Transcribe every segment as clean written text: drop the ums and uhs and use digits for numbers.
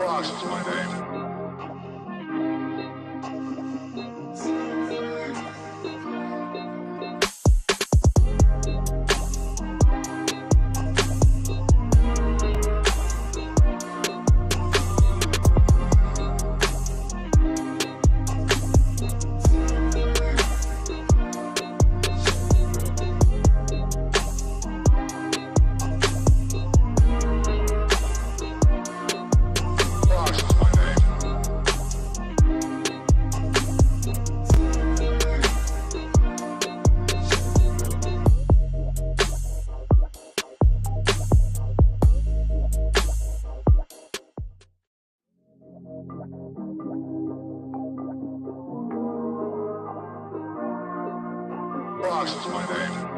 Ross is my name. Ross is my name.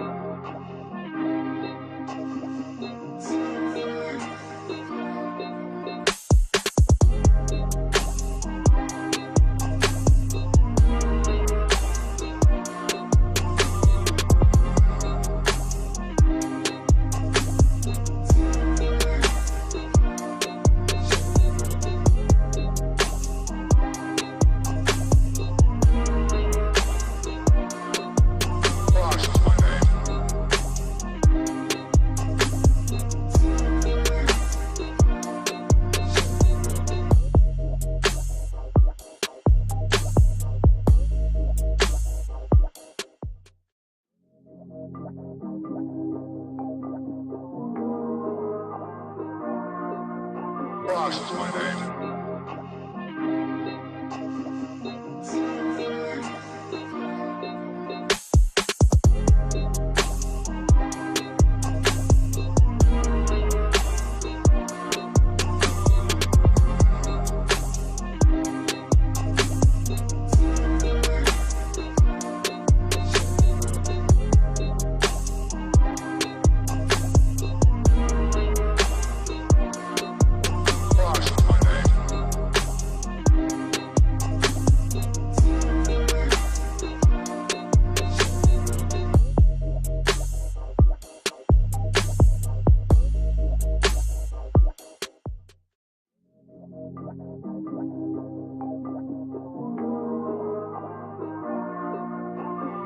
Ross is my name.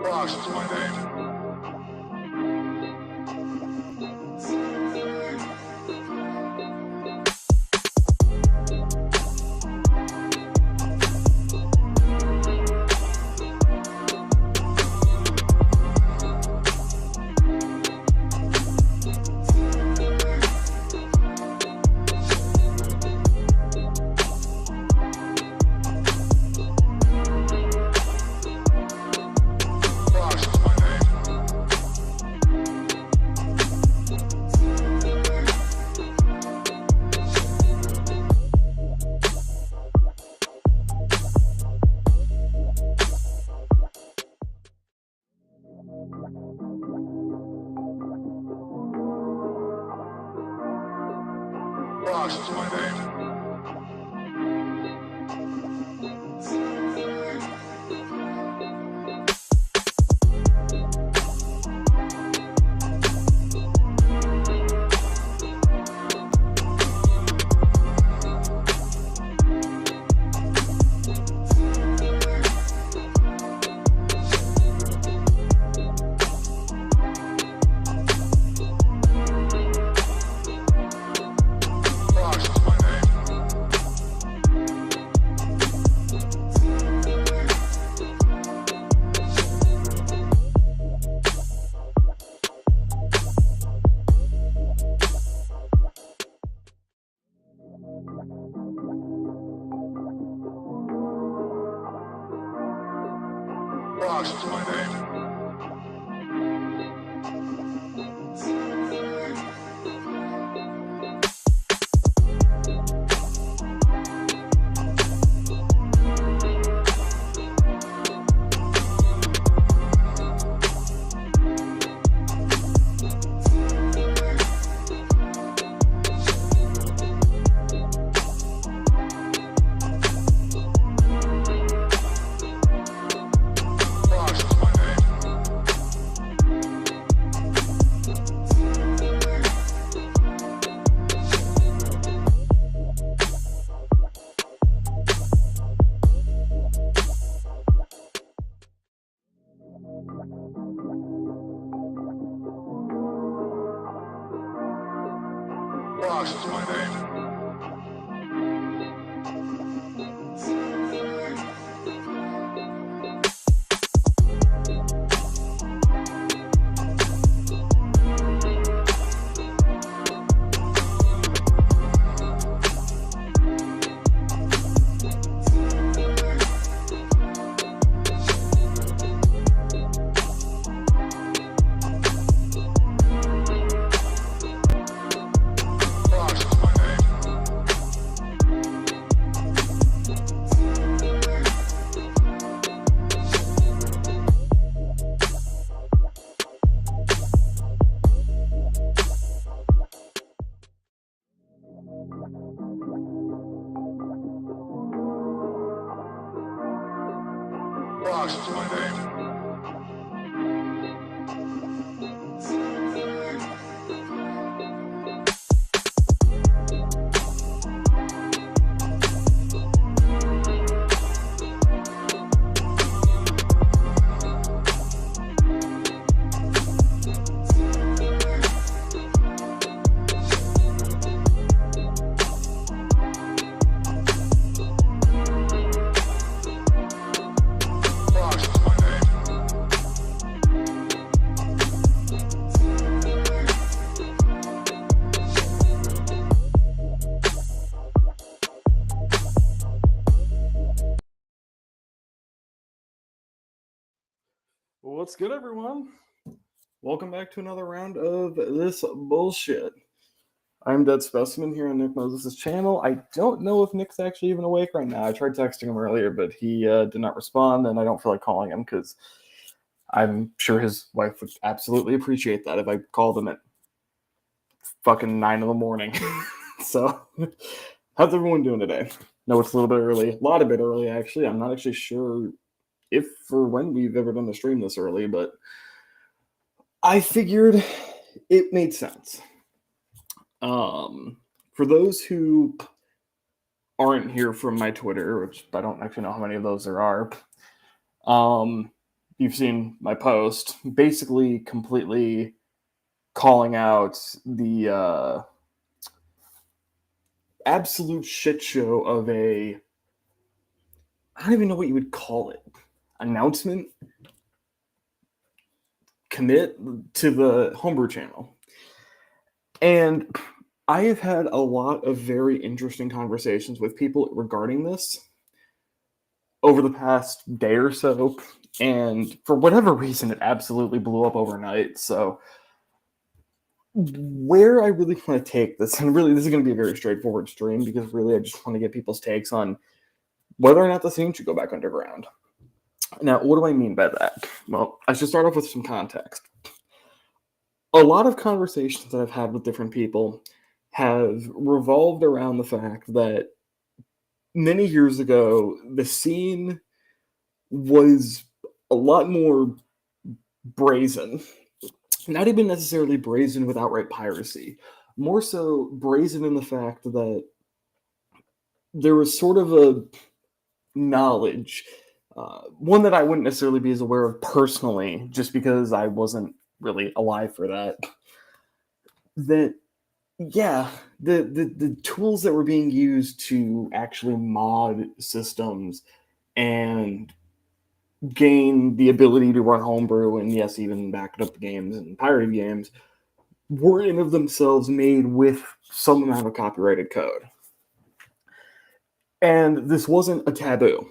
Ross is my name. Ross is my name. Ross is my name. Ross is my name. Rocks is my name. Rocks is my name. What's good, everyone? Welcome back to another round of this bullshit. I'm Dead Specimen here on Nick Moses' channel. I don't know if Nick's actually even awake right now. I tried texting him earlier, but he did not respond, and I don't feel like calling him because I'm sure his wife would absolutely appreciate that if I called him at fucking 9 in the morning. So, how's everyone doing today? No, it's a little bit early. A lot of bit early, actually. I'm not actually sure if or when we've ever done the stream this early, but I figured it made sense. For those who aren't here from my Twitter, which I don't actually know how many of those there are, you've seen my post, basically completely calling out the absolute shit show of I don't even know what you would call it, announcement, commit to the Homebrew channel. And I have had a lot of very interesting conversations with people regarding this over the past day or so, and for whatever reason, it absolutely blew up overnight. So, where I really want to take this, and really this is going to be a very straightforward stream, because really I just want to get people's takes on whether or not the scene should go back underground. Now, what do I mean by that? Well, I should start off with some context. A lot of conversations that I've had with different people have revolved around the fact that many years ago, the scene was a lot more brazen. Not even necessarily brazen with outright piracy, more so brazen in the fact that there was sort of a knowledge, one that I wouldn't necessarily be as aware of personally, just because I wasn't really alive for that, that yeah, the tools that were being used to actually mod systems and gain the ability to run homebrew, and yes, even backed up games and pirated games, were in of themselves made with some amount of copyrighted code. And this wasn't a taboo.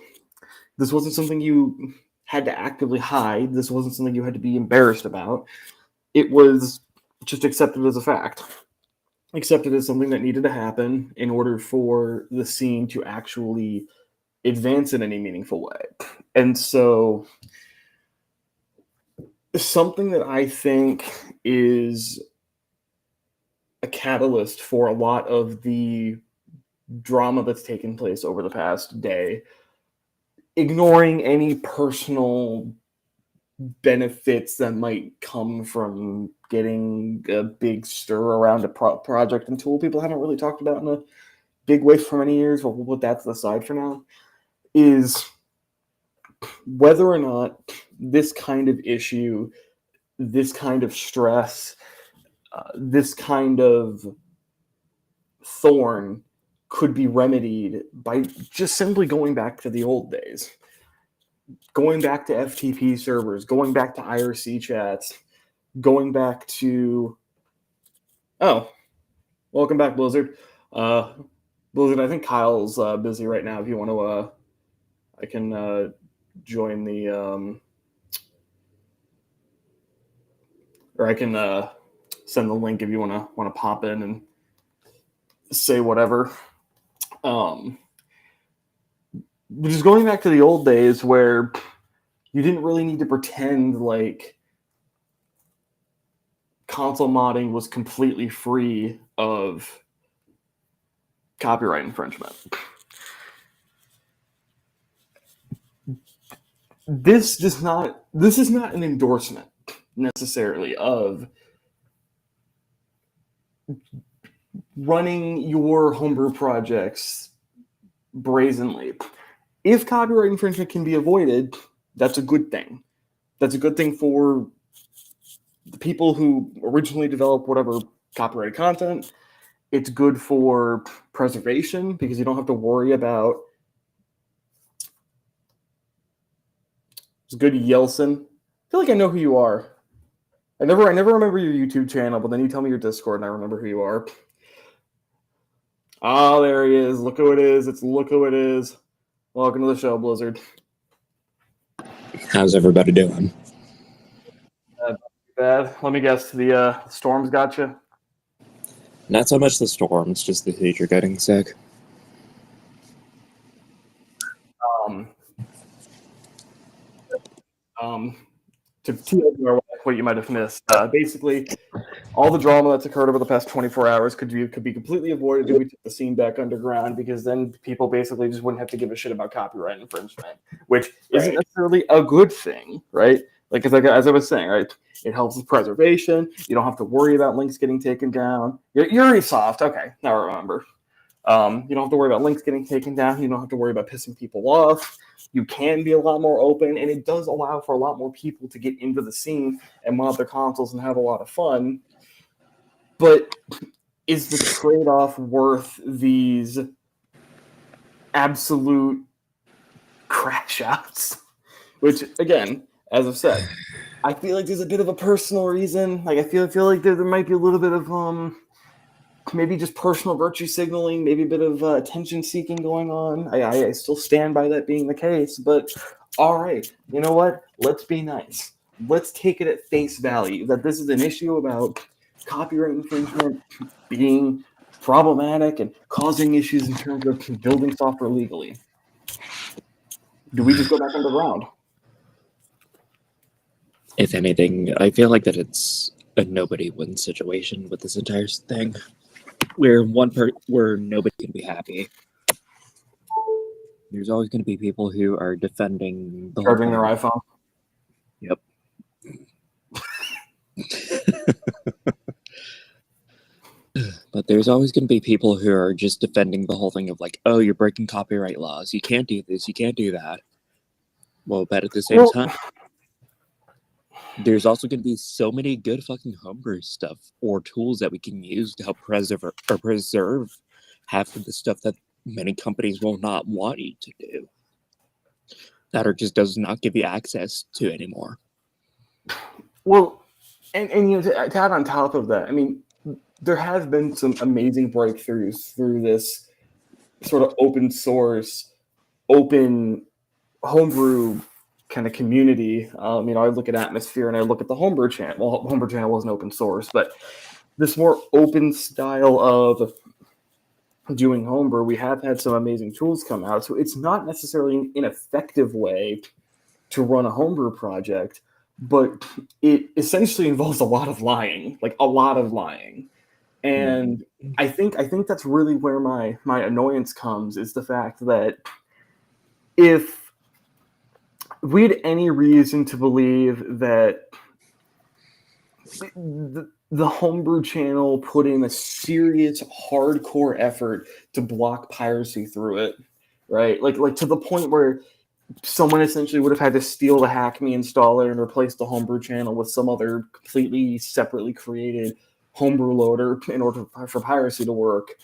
This wasn't something you had to actively hide. This wasn't something you had to be embarrassed about. It was just accepted as a fact. Accepted as something that needed to happen in order for the scene to actually advance in any meaningful way. And so, something that I think is a catalyst for a lot of the drama that's taken place over the past day, ignoring any personal benefits that might come from getting a big stir around a project and tool people haven't really talked about in a big way for many years, but we'll put that to the side for now, is whether or not this kind of issue, this kind of stress, this kind of thorn could be remedied by just simply going back to the old days. Going back to FTP servers, going back to IRC chats, going back to... Oh, welcome back, Blizzard. Blizzard, I think Kyle's busy right now. If you want to, I can join the... or I can send the link if you want to pop in and say whatever. Just going back to the old days where you didn't really need to pretend like console modding was completely free of copyright infringement. this is not an endorsement necessarily of running your homebrew projects brazenly. If copyright infringement can be avoided, that's a good thing. That's a good thing for the people who originally developed whatever copyrighted content. It's good for preservation because you don't have to worry about. It's good, Yelson. I feel like I know who you are. I never remember your YouTube channel, but then you tell me your Discord, and I remember who you are. Oh, there he is. Look who it is. Look who it is. Welcome to the show, Blizzard. How's everybody doing? Bad. Let me guess. The storms got you. Not so much the storms, just the heat. You're getting sick. To what you might have missed. Basically, all the drama that's occurred over the past 24 hours could be completely avoided if we took the scene back underground, because then people basically just wouldn't have to give a shit about copyright infringement, which isn't necessarily a good thing, right? Like as I was saying, right? It helps with preservation. You don't have to worry about links getting taken down. You're soft. Okay, now I remember. You don't have to worry about links getting taken down. You don't have to worry about pissing people off. You can be a lot more open, and it does allow for a lot more people to get into the scene and mod their consoles and have a lot of fun. But is the trade-off worth these absolute crash outs? Which, again, as I've said, I feel like there's a bit of a personal reason. Like I feel like there might be a little bit of maybe just personal virtue signaling, maybe a bit of attention seeking going on. I still stand by that being the case, but all right, you know what? Let's be nice. Let's take it at face value that this is an issue about copyright infringement being problematic and causing issues in terms of building software legally. Do we just go back underground? If anything, I feel like that it's a nobody wins situation with this entire thing, where nobody can be happy. There's always going to be people who are defending the charging their iPhone. Yep. But there's always going to be people who are just defending the whole thing of like, oh, you're breaking copyright laws. You can't do this. You can't do that. Well, but at the same time, there's also going to be so many good fucking homebrew stuff or tools that we can use to help preserve half of the stuff that many companies will not want you to do, that just does not give you access to anymore. Well, and you know, to add on top of that, I mean, there have been some amazing breakthroughs through this sort of open source, open homebrew kind of community. I look at Atmosphere and I look at the Homebrew channel. Well, Homebrew channel wasn't open source, but this more open style of doing homebrew, we have had some amazing tools come out. So it's not necessarily an ineffective way to run a homebrew project, but it essentially involves a lot of lying. And I think that's really where my annoyance comes, is the fact that if we had any reason to believe that the Homebrew channel put in a serious, hardcore effort to block piracy through it, right? Like to the point where someone essentially would have had to steal the Hack Me installer and replace the Homebrew channel with some other completely separately created homebrew loader in order for piracy to work.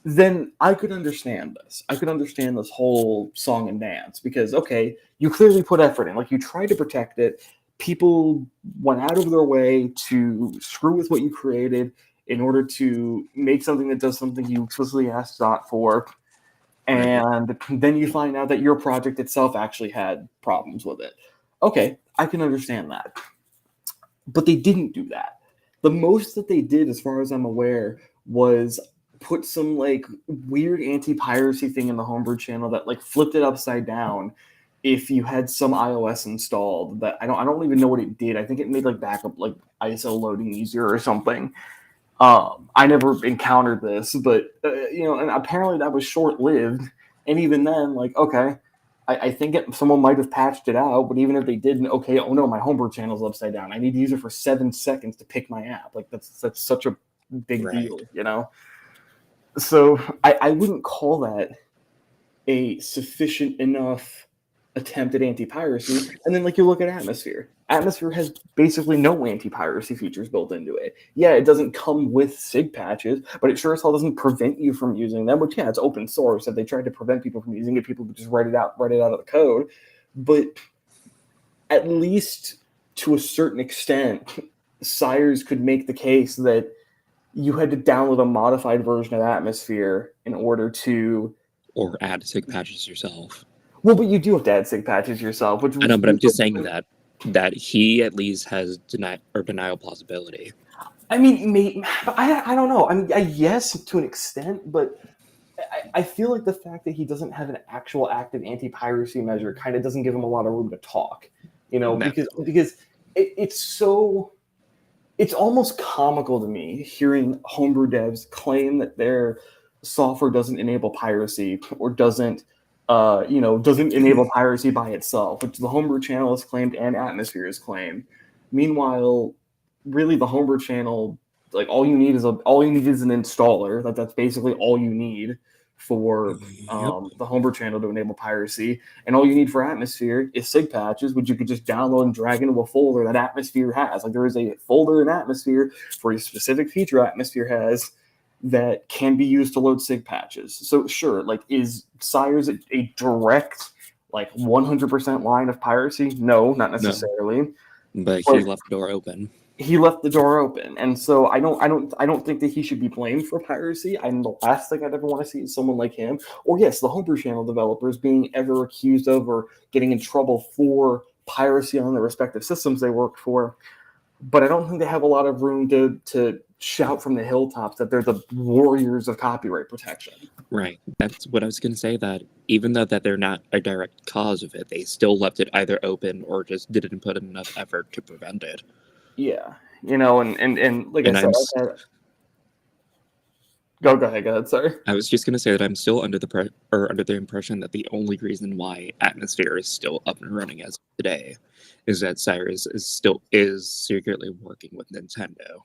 Then I could understand this. I could understand this whole song and dance because, okay, you clearly put effort in. Like, you tried to protect it. People went out of their way to screw with what you created in order to make something that does something you explicitly asked Dot for. And then you find out that your project itself actually had problems with it. Okay, I can understand that. But they didn't do that. The most that they did, as far as I'm aware, was put some like weird anti-piracy thing in the Homebrew channel that like flipped it upside down if you had some iOS installed. That I don't even know what it did. I think it made like backup like ISO loading easier or something. I never encountered this, but and apparently that was short-lived. And even then, like, okay, I think someone might have patched it out, but even if they didn't, okay, oh no, my homebrew channel's upside down. I need to use it for 7 seconds to pick my app. Like that's such a big Right. deal, you know? So I wouldn't call that a sufficient enough attempt at anti-piracy. And then like you look at Atmosphere. Atmosphere has basically no anti-piracy features built into it. Yeah, it doesn't come with SIG patches, but it sure as hell doesn't prevent you from using them, which yeah, it's open source. If they tried to prevent people from using it, people would just write it out of the code. But at least to a certain extent, Sires could make the case that you had to download a modified version of Atmosphere in order to Or add SIG patches yourself. well, but you do have to add SIG patches yourself, which I know, but I'm just saying that he at least has denial plausibility. I mean, I don't know. I mean, yes, to an extent, but I feel like the fact that he doesn't have an actual active anti-piracy measure kind of doesn't give him a lot of room to talk, you know, No. because it's almost comical to me hearing homebrew devs claim that their software doesn't enable piracy or doesn't enable piracy by itself, which the homebrew channel has claimed and Atmosphere has claimed. Meanwhile, really the homebrew channel, like all you need is an installer. That's basically all you need for the homebrew channel to enable piracy, and all you need for Atmosphere is SIG patches, which you could just download and drag into a folder that Atmosphere has. Like there is a folder in Atmosphere for a specific feature Atmosphere has that can be used to load SIG patches. So sure, like is Sires a direct like 100% line of piracy? No, not necessarily. But he left the door open. He left the door open, and so I don't think that he should be blamed for piracy. And the last thing I'd ever want to see is someone like him, or yes, the homebrew channel developers being ever accused of or getting in trouble for piracy on the respective systems they work for. But I don't think they have a lot of room to shout from the hilltops that they're the warriors of copyright protection. Right. That's what I was going to say, that even though that they're not a direct cause of it, they still left it either open or just didn't put in enough effort to prevent it. Yeah, you know, and like And I said, go ahead. Sorry. I was just going to say that I'm still under the impression that the only reason why Atmosphere is still up and running as of today is that Cyrus is secretly working with Nintendo,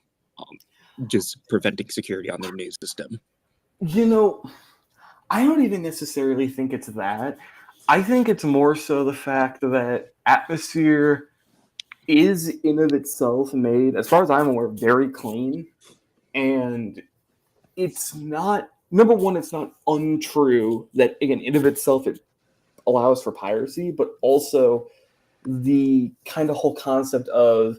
just preventing security on their new system. You know, I don't even necessarily think it's that. I think it's more so the fact that Atmosphere is in of itself made, as far as I'm aware, very clean. And it's not, number one, it's not untrue that, again, in of itself, it allows for piracy, but also the kind of whole concept of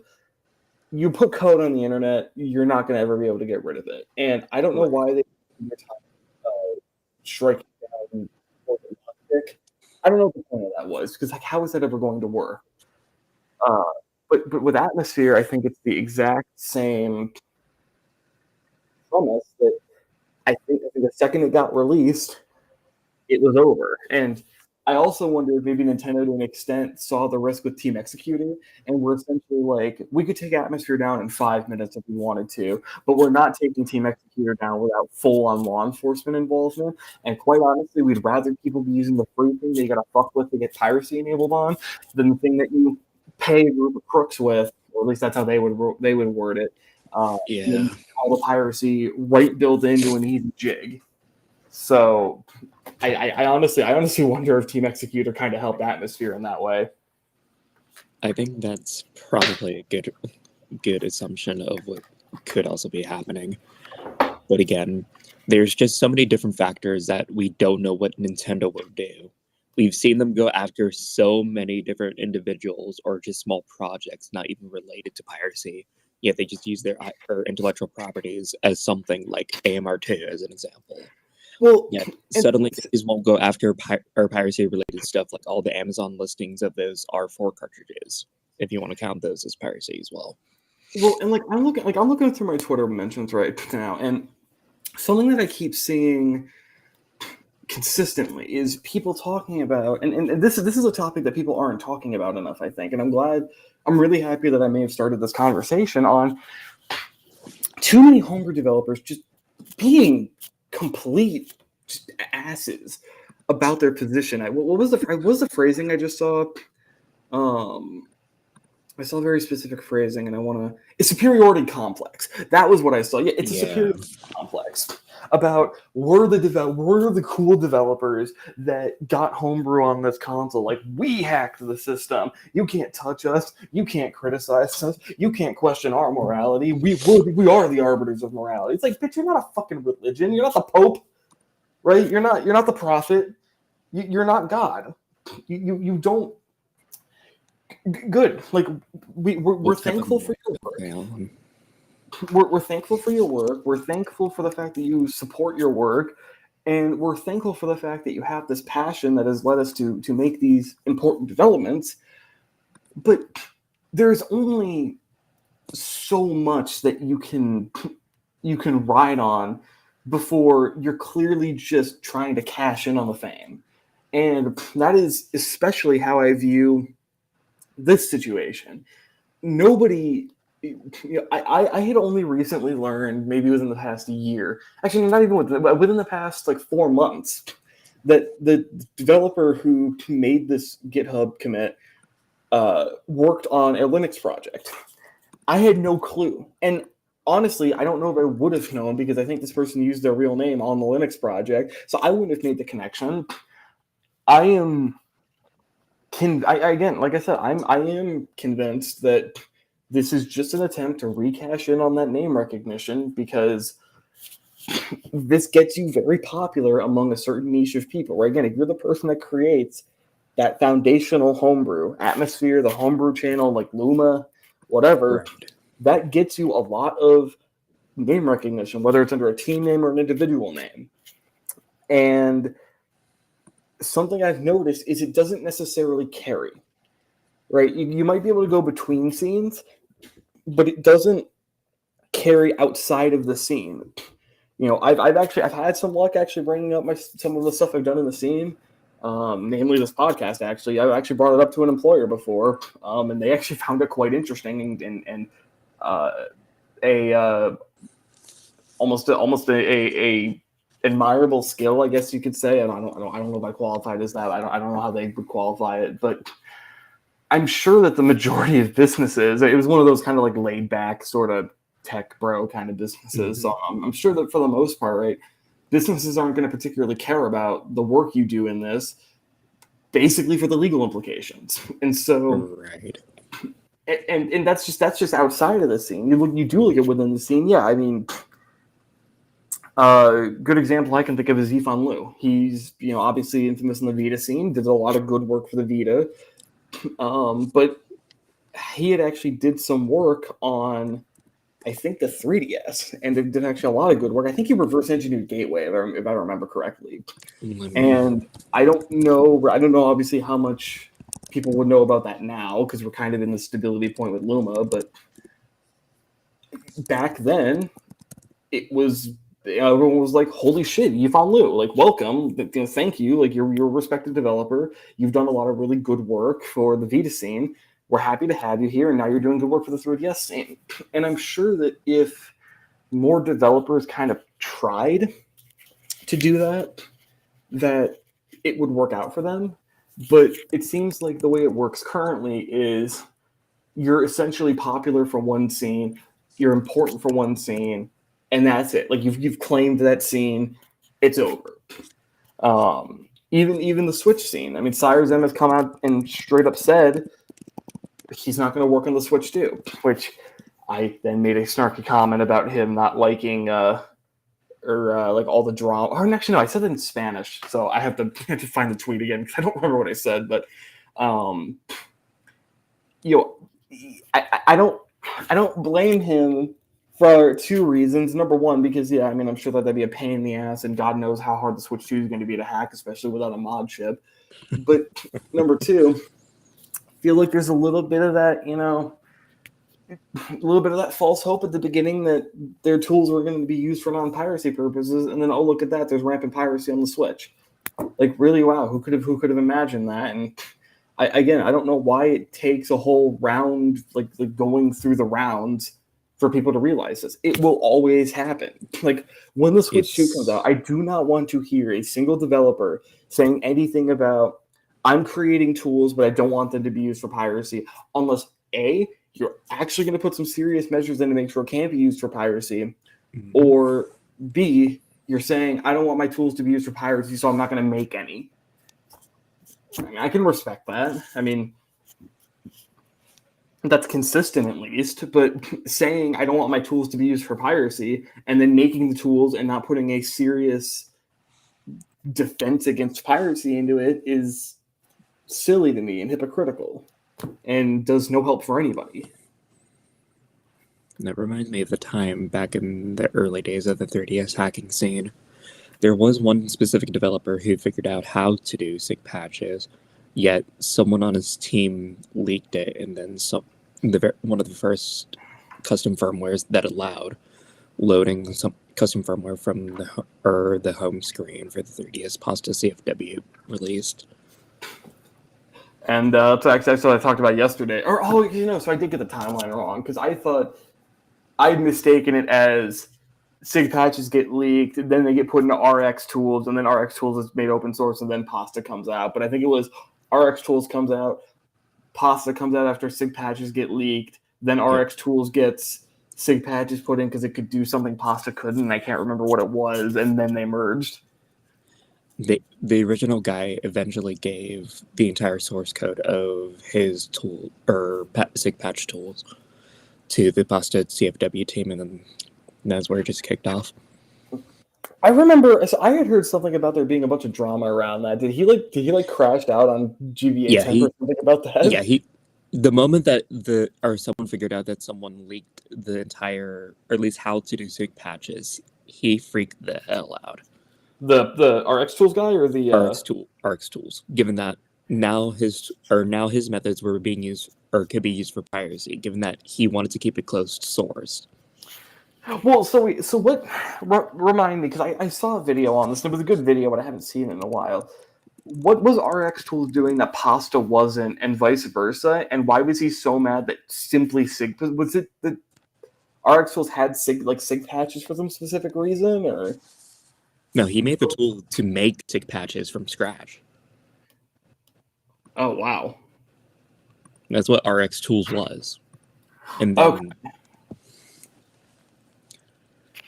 you put code on the internet, you're not going to ever be able to get rid of it. And I don't know why they striking down for the logic. I don't know what the point of that was, because like, how is that ever going to work? But with Atmosphere, I think it's the exact same premise that I think the second it got released, it was over. And I also wonder if maybe Nintendo, to an extent, saw the risk with Team Executing, and we're essentially like, we could take Atmosphere down in 5 minutes if we wanted to, but we're not taking Team Executor down without full-on law enforcement involvement. And quite honestly, we'd rather people be using the free thing that you got to fuck with to get piracy enabled on than the thing that you pay a group of crooks with, or at least that's how they would word it. Yeah. All the piracy right built into an easy jig. So I honestly wonder if Team Executor kind of helped Atmosphere in that way. I think that's probably a good assumption of what could also be happening. But again, there's just so many different factors that we don't know what Nintendo will do. We've seen them go after so many different individuals or just small projects not even related to piracy, yet they just use their intellectual properties as something like AMR2 as an example. Well, yeah, suddenly these won't go after piracy-related stuff, like all the Amazon listings of those R4 cartridges, if you want to count those as piracy as well. Well, and I'm looking through my Twitter mentions right now, and something that I keep seeing consistently is people talking about, and this is a topic that people aren't talking about enough, I think, and I'm really happy that I may have started this conversation on too many homebrew developers just being complete asses. about their position. What was the phrasing I just saw? I saw a very specific phrasing, and I want to. A superiority complex. That was what I saw. Yeah, it's a superiority complex about we're the cool developers that got homebrew on this console. Like, we hacked the system. You can't touch us. You can't criticize us. You can't question our morality. We are the arbiters of morality. It's like, bitch, you're not a fucking religion. You're not the Pope, right? You're not the prophet. You're not God. You don't. Good. Like, we're thankful for your work. We're thankful for your work. We're thankful for the fact that you support your work, and we're thankful for the fact that you have this passion that has led us to make these important developments. But there's only so much that you can ride on before you're clearly just trying to cash in on the fame. And that is especially how I view this situation. Nobody, I had only recently learned, maybe within the past year, actually not even within the past like 4 months, that the developer who made this GitHub commit worked on a Linux project. I had no clue. And honestly, I don't know if I would have known, because I think this person used their real name on the Linux project, so I wouldn't have made the connection. I am convinced that this is just an attempt to recash in on that name recognition, because this gets you very popular among a certain niche of people. Right? Again, if you're the person that creates that foundational homebrew atmosphere, the homebrew channel like Luma, whatever, that gets you a lot of name recognition, whether it's under a team name or an individual name. And something I've noticed is it doesn't necessarily carry, right? You might be able to go between scenes, but it doesn't carry outside of the scene. I've had some luck actually bringing up some of the stuff I've done in the scene, namely this podcast. Actually, I've actually brought it up to an employer before, and they actually found it quite interesting and almost a admirable skill, I guess you could say. And I don't know if I qualified as that. I don't know how they would qualify it, but I'm sure that the majority of businesses, it was one of those kind of like laid back sort of tech bro kind of businesses. So I'm sure that for the most part, right, businesses aren't going to particularly care about the work you do in this, basically for the legal implications. And so, and that's just outside of the scene. You do look at within the scene. Yeah, I mean, good example I can think of is Yifan Liu. He's, obviously infamous in the Vita scene, did a lot of good work for the Vita. But he had actually did some work on, I think, the 3DS, and did actually a lot of good work. I think he reverse engineered Gateway, if I remember correctly. And I don't know obviously how much people would know about that now, because we're kind of in the stability point with Luma, but back then it was, everyone was like, holy shit, Yifan Liu, like, welcome, thank you, like, you're a respected developer, you've done a lot of really good work for the Vita scene, we're happy to have you here, and now you're doing good work for the 3DS scene. And I'm sure that if more developers kind of tried to do that it would work out for them. But it seems like the way it works currently is you're essentially popular for one scene, you're important for one scene, and that's it. Like, you've claimed that scene, it's over. Even the Switch scene. I mean, Cyrus M has come out and straight up said he's not going to work on the Switch 2, which I then made a snarky comment about him not liking like all the drama. Or actually, no, I said it in Spanish, so I have to find the tweet again because I don't remember what I said. But I don't blame him for two reasons. Number one, because I'm sure that'd be a pain in the ass, and God knows how hard the Switch 2 is going to be to hack, especially without a mod chip. But number two, I feel like there's a little bit of that, a little bit of that false hope at the beginning that their tools were going to be used for non-piracy purposes, and then, oh, look at that, there's rampant piracy on the Switch. Like, really, wow, who could have imagined that? And I don't know why it takes a whole round, like going through the rounds for people to realize this. It will always happen. Like when the Switch 2 comes out, I do not want to hear a single developer saying anything about I'm creating tools, but I don't want them to be used for piracy unless A, you're actually going to put some serious measures in to make sure it can't be used for piracy, or B, you're saying I don't want my tools to be used for piracy, so I'm not going to make any. I mean, I can respect that. I mean, that's consistent at least, but saying I don't want my tools to be used for piracy and then making the tools and not putting a serious defense against piracy into it is silly to me and hypocritical and does no help for anybody. That reminds me of the time back in the early days of the 3DS hacking scene. There was one specific developer who figured out how to do SIG patches, yet someone on his team leaked it, and then one of the first custom firmwares that allowed loading some custom firmware from the home screen for the 3DS Pasta CFW released. And so actually, that's what I talked about yesterday. So I did get the timeline wrong because I thought I'd mistaken it as SIG patches get leaked, then they get put into RX Tools, and then RX Tools is made open source, and then Pasta comes out. But I think it was RX Tools comes out, Pasta comes out after SIG patches get leaked, then RX Tools gets SIG patches put in because it could do something Pasta couldn't, and I can't remember what it was, and then they merged. The original guy eventually gave the entire source code of his tool or SIG patch tools to the Pasta CFW team, and then that's where it just kicked off. I remember, so I had heard something about there being a bunch of drama around that. Did he crash out on GBA 10 or something about that? Yeah, the moment that someone figured out that someone leaked the entire, or at least how to do SIG patches, he freaked the hell out. The RX Tools guy or the RX Tools, given that now his methods were being used or could be used for piracy, given that he wanted to keep it closed sourced. Well, so what? Remind me, because I saw a video on this. And it was a good video, but I haven't seen it in a while. What was RX Tools doing that Pasta wasn't, and vice versa? And why was he so mad that simply SIG? Was it that RX Tools had SIG patches for some specific reason, or? No, he made the tool to make SIG patches from scratch. Oh wow, that's what RX Tools was, and then.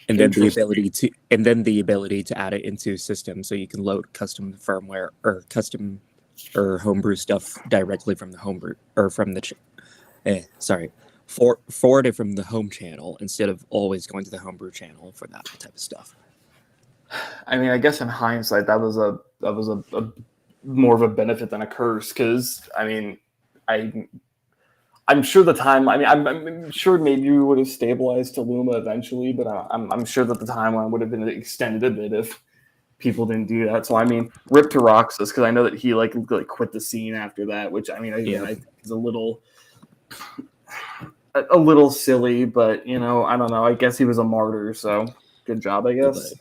And then the ability to add it into systems, so you can load custom firmware or custom or homebrew stuff directly from the homebrew or from the forward it from the home channel instead of always going to the homebrew channel for that type of stuff. I mean, I guess in hindsight, that was a more of a benefit than a curse, because I mean, I'm sure the time. I mean, I'm sure maybe we would have stabilized to Luma eventually, but I'm sure that the timeline would have been extended a bit if people didn't do that. So I mean, rip to Roxas, because I know that he like quit the scene after that, which I mean, I think is a little silly, but I don't know. I guess he was a martyr, so good job, I guess.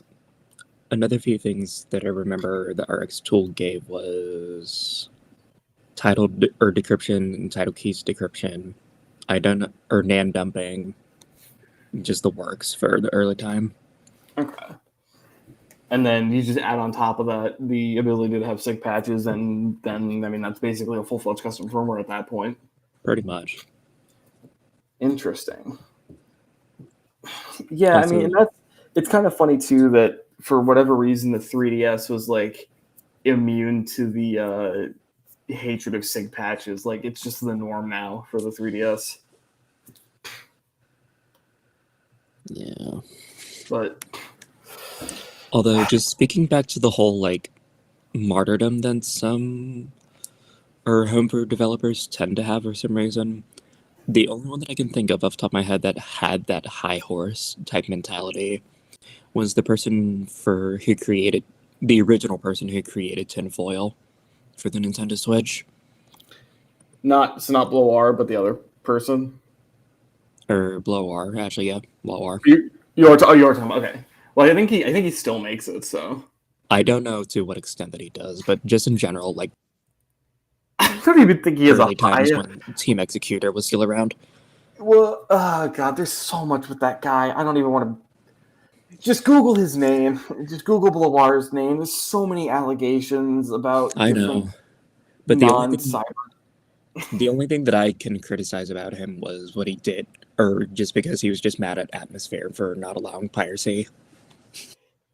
Another few things that I remember the RX tool gave was title or decryption and title keys decryption, NAND dumping, just the works for the early time. Okay. And then you just add on top of that the ability to have SIG patches, and then I mean that's basically a full-fledged custom firmware at that point. Pretty much. Interesting. Yeah, Also, I mean it's kind of funny too that for whatever reason the 3DS was like immune to the hatred of SIG patches. Like it's just the norm now for the 3DS. Yeah. But although, just speaking back to the whole like martyrdom that some or homebrew developers tend to have for some reason, the only one that I can think of off the top of my head that had that high horse type mentality was the original person who created Tinfoil for the Nintendo Switch. not Blow-R, but the other person. Or Blow-R, actually, yeah, Blow-R. You are talking. Okay. Well, I think he still makes it. So I don't know to what extent that he does, but just in general, like I don't even think he is early times when Team Executor was still around. Well, oh god, there's so much with that guy. I don't even want to. Just Google his name. Just Google Blawar's name. There's so many allegations about I different know, but non-cyber. the only thing that I can criticize about him was what he did, or just because he was just mad at Atmosphere for not allowing piracy,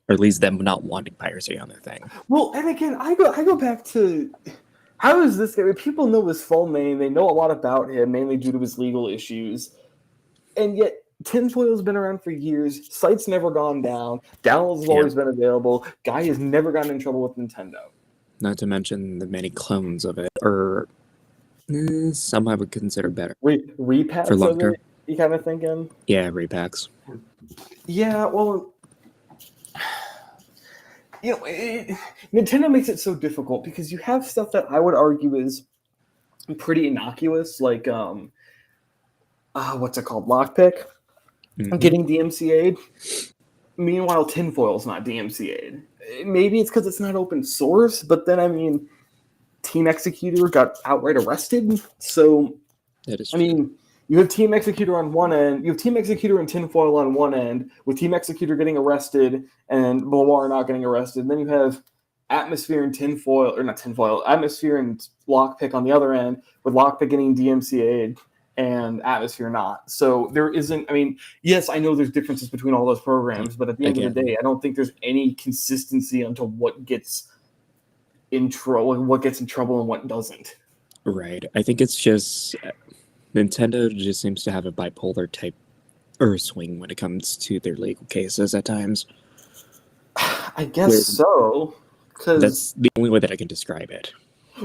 or at least them not wanting piracy on their thing. Well, and again, I go back to how is this guy? People know his full name. They know a lot about him, mainly due to his legal issues, and yet Tinfoil's been around for years. Site's never gone down. Downloads have always been available. Guy has never gotten in trouble with Nintendo. Not to mention the many clones of it, or some I would consider better. Repacks For long of term. it, you kind of thinking? Yeah, repacks. Yeah, well, Nintendo makes it so difficult because you have stuff that I would argue is pretty innocuous, like what's it called, Lockpick, getting DMCA'd. Meanwhile, Tinfoil's not DMCA'd. Maybe it's because it's not open source, but then I mean, Team Executor got outright arrested, so That is I mean. You have Team Executor on one end. You have Team Executor and Tinfoil on one end, with Team Executor getting arrested and Blawar not getting arrested. And then you have Atmosphere and Tinfoil, or not Tinfoil, Atmosphere and Lockpick on the other end, with Lockpick getting DMCA'd and Atmosphere not. So there isn't, I mean, yes, I know there's differences between all those programs, but at the end of the day, I don't think there's any consistency onto what gets in trouble and what doesn't. Right. I think it's just Nintendo just seems to have a bipolar type or swing when it comes to their legal cases at times. I guess so. That's the only way that I can describe it.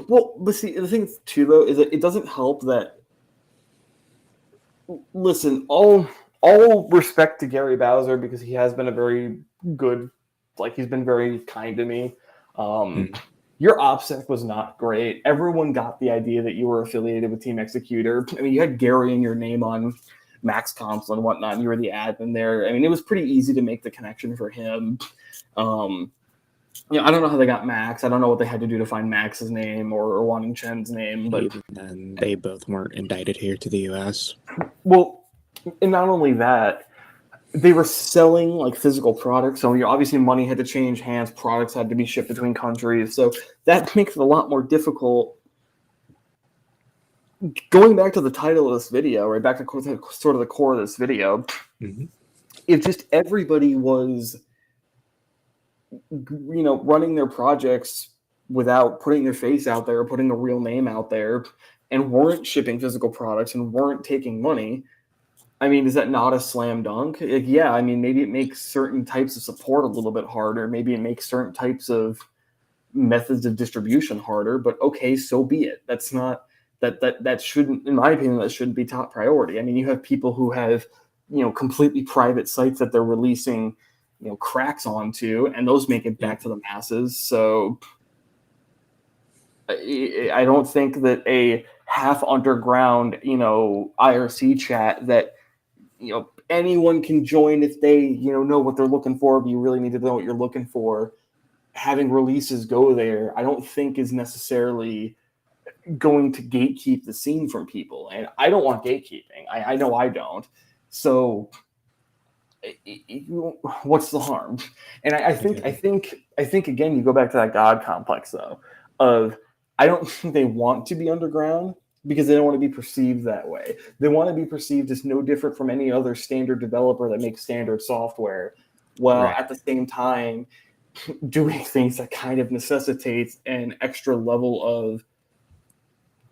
Well, but see, the thing too, though, is that it doesn't help that. Listen, all respect to Gary Bowser because he has been a very good, he's been very kind to me. Your OPSEC was not great. Everyone got the idea that you were affiliated with Team Executor. I mean, you had Gary and your name on Max Console and whatnot, and you were the admin there. I mean, it was pretty easy to make the connection for him. I don't know how they got Max. I don't know what they had to do to find Max's name or Wanting Chen's name, but then they both weren't indicted here to the U.S. Well, and not only that, they were selling physical products, so obviously money had to change hands. Products had to be shipped between countries, so that makes it a lot more difficult. Going back to the title of this video, right back to sort of the core of this video, if just everybody was, running their projects without putting their face out there, or putting a real name out there, and weren't shipping physical products and weren't taking money. I mean, is that not a slam dunk? Yeah, I mean, maybe it makes certain types of support a little bit harder. Maybe it makes certain types of methods of distribution harder. But okay, so be it. That's not that shouldn't, in my opinion, that shouldn't be top priority. I mean, you have people who have completely private sites that they're releasing cracks onto, and those make it back to the masses. So I don't think that a half underground IRC chat that anyone can join if they know what they're looking for, but you really need to know what you're looking for, having releases go there, I don't think is necessarily going to gatekeep the scene from people. And I don't want gatekeeping. I know I don't. So what's the harm? And I think again, you go back to that God complex though, of I don't think they want to be underground because they don't want to be perceived that way. They want to be perceived as no different from any other standard developer that makes standard software, while at the same time doing things that kind of necessitates an extra level of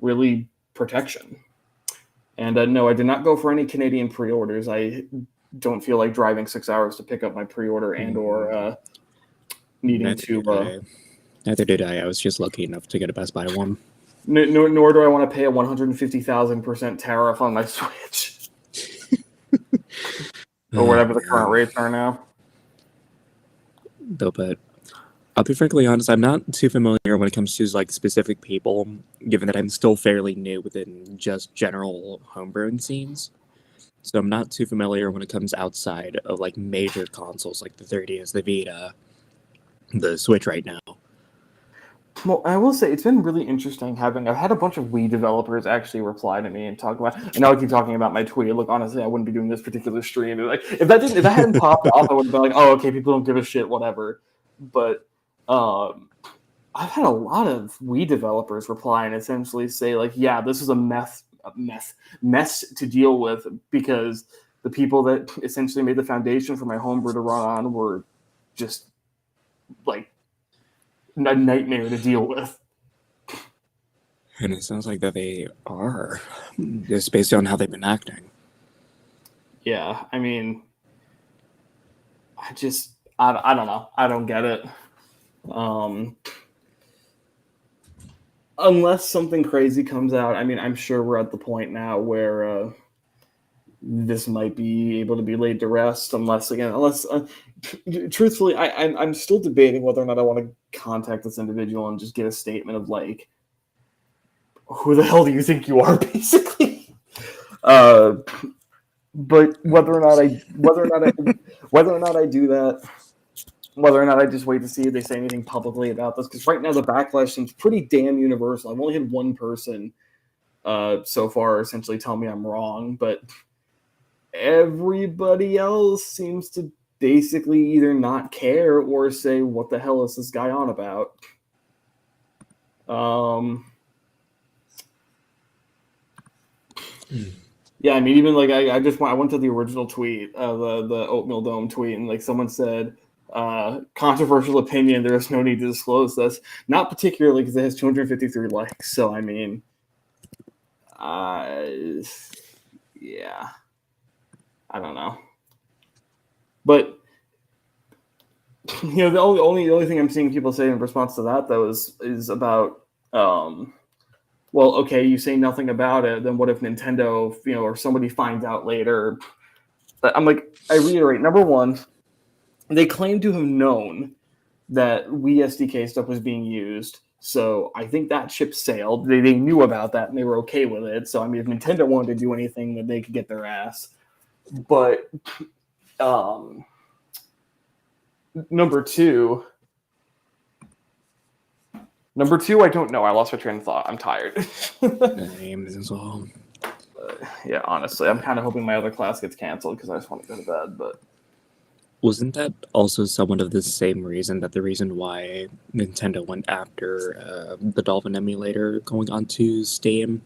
really protection. And no, I did not go for any Canadian pre-orders. I don't feel like driving 6 hours to pick up my pre-order and or needing to... Neither did I. I was just lucky enough to get a Best Buy one. Nor do I want to pay a 150,000% tariff on my Switch. Or whatever the current rates are now. Though, but I'll be frankly honest, I'm not too familiar when it comes to specific people, given that I'm still fairly new within just general homebrewing scenes. So I'm not too familiar when it comes outside of major consoles like the 3DS, the Vita, the Switch right now. Well, I will say it's been really interesting I've had a bunch of Wii developers actually reply to me and talk about. And now I keep talking about my tweet. Look, honestly, I wouldn't be doing this particular stream. Like, if that hadn't popped off, I would have been like, oh, okay, people don't give a shit, whatever. But I've had a lot of Wii developers reply and essentially say like, yeah, this is a mess to deal with because the people that essentially made the foundation for my homebrew to run on were just like a nightmare to deal with. And it sounds like that they are, just based on how they've been acting. Yeah, I mean, I don't know. I don't get it. Unless something crazy comes out, I mean, I'm sure we're at the point now where this might be able to be laid to rest. Truthfully, I'm still debating whether or not I want to contact this individual and just get a statement of like, who the hell do you think you are, basically. But whether or not I do that, whether or not I just wait to see if they say anything publicly about this, because right now the backlash seems pretty damn universal. I've only had one person so far essentially tell me I'm wrong, but everybody else seems to basically either not care or say, what the hell is this guy on about? Yeah, I mean, even like I went to the original tweet, the Oatmeal Dome tweet, and like someone said, controversial opinion, there is no need to disclose this. Not particularly because it has 253 likes. So I mean, yeah, I don't know. But the only thing I'm seeing people say in response to that though is about well, okay, you say nothing about it, then what if Nintendo, or somebody finds out later? I'm like, I reiterate, number one, they claim to have known that Wii SDK stuff was being used, so I think that ship sailed. They knew about that and they were okay with it. So I mean, if Nintendo wanted to do anything, then they could get their ass. But number two, I don't know. I lost my train of thought. I'm tired. Yeah, honestly, I'm kind of hoping my other class gets canceled because I just want to go to bed. But wasn't that also somewhat of the same reason that the reason why Nintendo went after the Dolphin emulator going onto Steam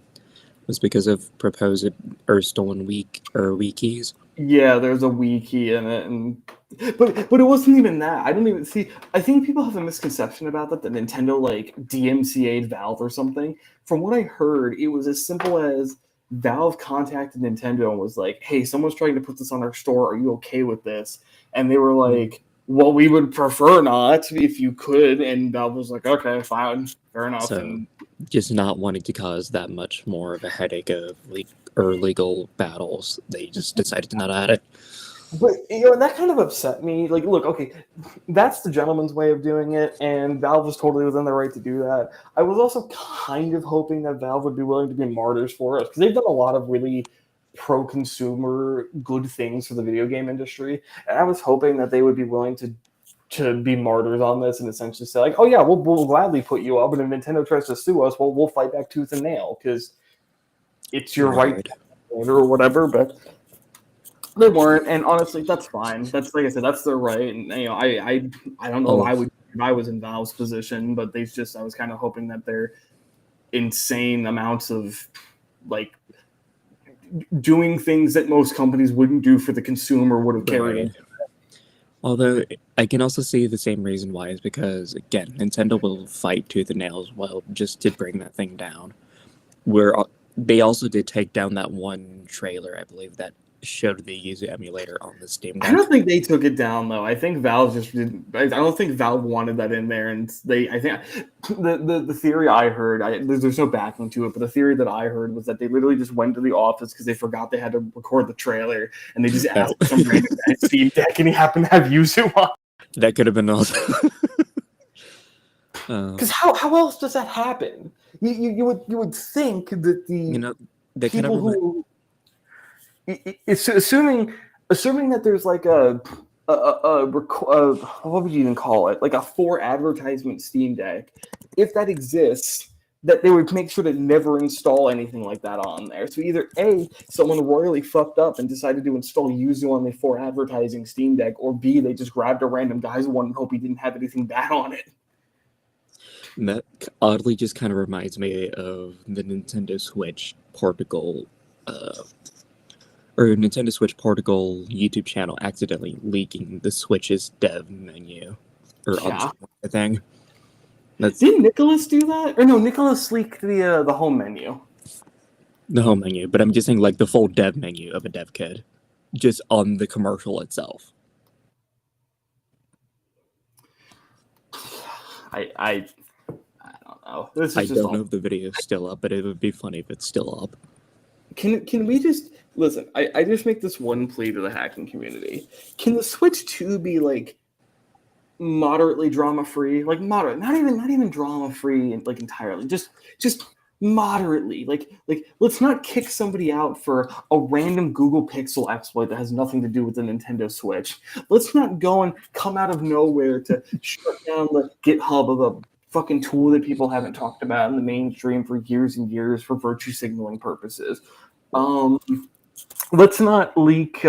was because of proposed or stolen Wii keys? Yeah, there's a Wii key in it, but it wasn't even that. I don't even see. I think people have a misconception about that Nintendo like DMCA'd Valve or something. From what I heard, it was as simple as Valve contacted Nintendo and was like, "Hey, someone's trying to put this on our store. Are you okay with this?" And they were like, "Well, we would prefer not if you could." And Valve was like, "Okay, fine, fair enough." So, and just not wanting to cause that much more of a headache of legal battles, they just decided to not add it. But that kind of upset me. Like, look, okay, that's the gentleman's way of doing it, and Valve was totally within their right to do that. I was also kind of hoping that Valve would be willing to be martyrs for us, because they've done a lot of really pro-consumer good things for the video game industry, and I was hoping that they would be willing to be martyrs on this and essentially say, like, oh yeah, we'll gladly put you up, and if Nintendo tries to sue us, we'll fight back tooth and nail, because it's your right or whatever. But they weren't, and honestly, that's fine. That's, like I said, that's their right. And I don't know why if I was in Valve's position, but I was kind of hoping that their insane amounts of like doing things that most companies wouldn't do for the consumer would have carried it. Although I can also see the same reason why is because, again, Nintendo will fight tooth and nail as well just to bring that thing down. Where they also did take down that one trailer, I believe, that showed the user emulator on the Steam Deck. I don't think they took it down though. I think Valve just didn't. I don't think Valve wanted that in there, and I think the theory I heard, there's no backing to it, but the theory that I heard was that they literally just went to the office because they forgot they had to record the trailer, and they just asked some random guy at Steam Deck, and he happened to have Yuzu on. That could have been also. Because how else does that happen? You would think that the people who it's assuming that there's like a what would you even call it, like a for advertisement Steam Deck, if that exists, that they would make sure to never install anything like that on there. So either A, someone royally fucked up and decided to install Yuzu on the for advertising Steam Deck, or B, they just grabbed a random guy's one and hope he didn't have anything bad on it. And that oddly just kind of reminds me of the Nintendo Switch Portugal, or Nintendo Switch Portugal YouTube channel accidentally leaking the Switch's dev menu, or Yeah. the thing. That's Didn't Nicholas do that? Or no, Nicholas leaked the home menu. the home menu, but I'm just saying like the full dev menu of a dev kit, just on the commercial itself. I don't know. This is I just don't all- know if the video is still up, but it would be funny if it's still up. Can we just listen? I just make this one plea to the hacking community. Can the Switch 2 be like moderately drama free? Like moderate, not even drama free and like entirely. Just moderately. Like let's not kick somebody out for a random Google Pixel exploit that has nothing to do with the Nintendo Switch. Let's not go and come out of nowhere to shut down the GitHub of a fucking tool that people haven't talked about in the mainstream for years and years for virtue signaling purposes. Let's not leak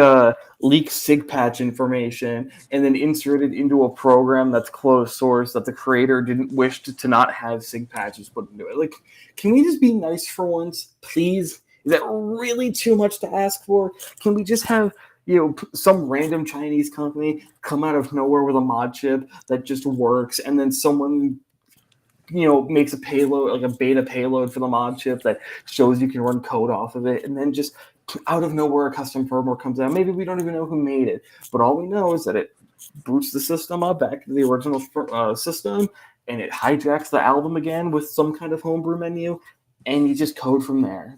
SIG patch information and then insert it into a program that's closed source that the creator didn't wish to not have SIG patches put into it. Like, can we just be nice for once, please? Is that really too much to ask for? Can we just have some random Chinese company come out of nowhere with a mod chip that just works, and then someone makes a payload, like a beta payload for the mod chip that shows you can run code off of it, and then just out of nowhere a custom firmware comes out. Maybe we don't even know who made it, but all we know is that it boots the system up back to the original system, and it hijacks the album again with some kind of homebrew menu, and you just code from there.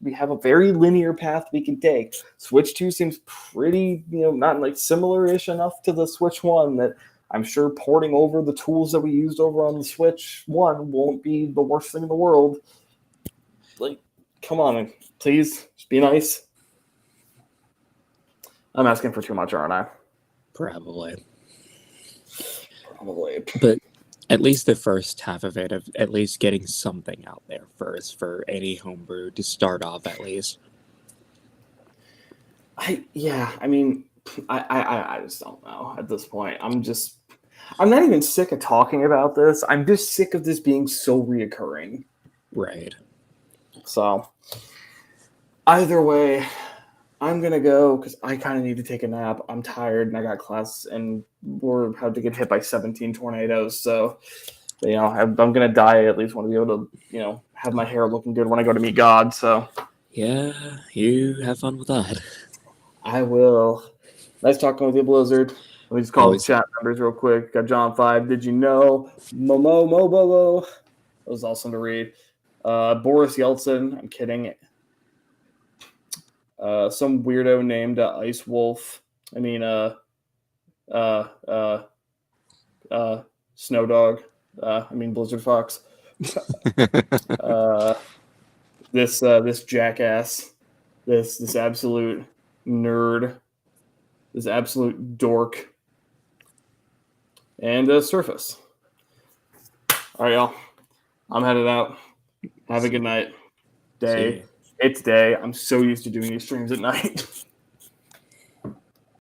We have a very linear path we can take. Switch 2 seems pretty, not like similar-ish enough to the Switch 1 that I'm sure porting over the tools that we used over on the Switch 1 won't be the worst thing in the world. Like, come on, please, just be nice. I'm asking for too much, aren't I? Probably. Probably. But at least the first half of it, of at least getting something out there first for any homebrew to start off at least. I just don't know at this point. I'm not even sick of talking about this. I'm just sick of this being so reoccurring. Right. So either way, I'm gonna go because I kind of need to take a nap. I'm tired and I got class and we're about to get hit by 17 tornadoes. So I'm gonna die. I at least want to be able to have my hair looking good when I go to meet God. So Yeah, you have fun with that. I will. Nice talking with you, Blizzard. Let me just call the Always. chat numbers real quick. Got John 5. Did you know? Mobo. That was awesome to read. Boris Yeltsin. I'm kidding. Some weirdo named Ice Wolf. I mean, Snow Dog. I mean, Blizzard Fox. This jackass. This absolute nerd. This absolute dork. And Surface. All right, y'all. I'm headed out. Have a good night. Day. See ya. It's day. I'm so used to doing these streams at night.